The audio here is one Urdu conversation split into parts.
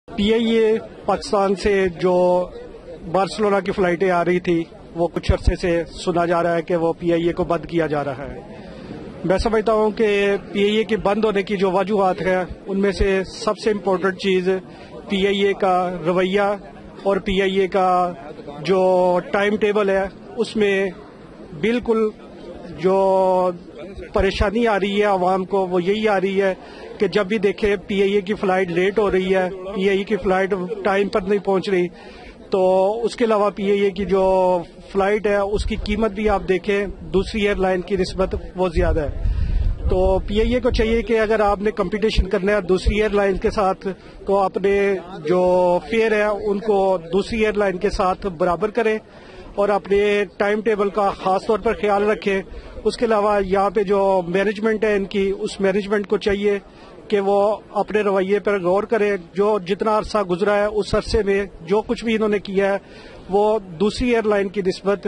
پی آئی اے پاکستان سے جو بارسلونا کی فلائٹیں آ رہی تھی وہ کچھ عرصے سے سنا جا رہا ہے کہ وہ پی آئی اے کو بند کیا جا رہا ہے. میں سمجھتا ہوں کہ پی آئی اے کے بند ہونے کی جو وجوہات ہیں ان میں سے سب سے امپورٹنٹ چیز پی آئی اے کا رویہ اور پی آئی اے کا جو ٹائم ٹیبل ہے اس میں بالکل جو پریشانی آ رہی ہے عوام کو وہ یہی آ رہی ہے کہ جب بھی دیکھیں پی آئی اے کی فلائٹ لیٹ ہو رہی ہے، پی آئی اے کی فلائٹ ٹائم پر نہیں پہنچ رہی. تو اس کے علاوہ پی آئی اے کی جو فلائٹ ہے اس کی قیمت بھی آپ دیکھیں دوسری ایئر لائن کی نسبت وہ زیادہ ہے. تو پی آئی اے کو چاہیے کہ اگر آپ نے کمپٹیشن کرنا ہے دوسری ایئر لائن کے ساتھ تو اپنے جو فیئر ہے ان کو دوسری ایئر لائن کے ساتھ برابر کریں اور اپنے ٹائم ٹیبل کا خاص طور پر خیال رکھیں. اس کے علاوہ یہاں پہ جو مینجمنٹ ہے ان کی، اس مینجمنٹ کو چاہیے کہ وہ اپنے رویے پر غور کریں. جو جتنا عرصہ گزرا ہے اس عرصے میں جو کچھ بھی انہوں نے کیا ہے وہ دوسری ایئر لائن کی نسبت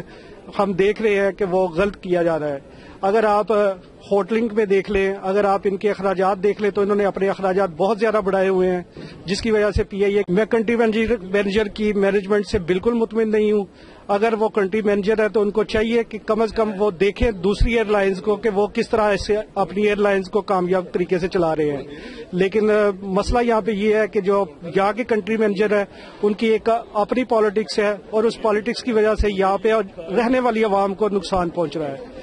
ہم دیکھ رہے ہیں کہ وہ غلط کیا جا رہا ہے. اگر آپ ہوٹلنگ میں دیکھ لیں، اگر آپ ان کے اخراجات دیکھ لیں تو انہوں نے اپنے اخراجات بہت زیادہ بڑھائے ہوئے ہیں جس کی وجہ سے پی آئی اے میں کنٹری مینیجر کی مینجمنٹ سے بالکل مطمئن نہیں ہوں. اگر وہ کنٹری مینیجر ہے تو ان کو چاہیے کہ کم از کم وہ دیکھیں دوسری ایئر لائنز کو کہ وہ کس طرح سے اپنی ایئر لائنز کو کامیاب طریقے سے چلا رہے ہیں. لیکن مسئلہ یہاں پہ یہ ہے کہ جو یہاں کے کنٹری مینیجر ہے ان کی ایک اپنی پالیٹکس ہے اور اس پالیٹکس کی وجہ سے یہاں پہ رہنے والی عوام کو نقصان پہنچ رہا ہے.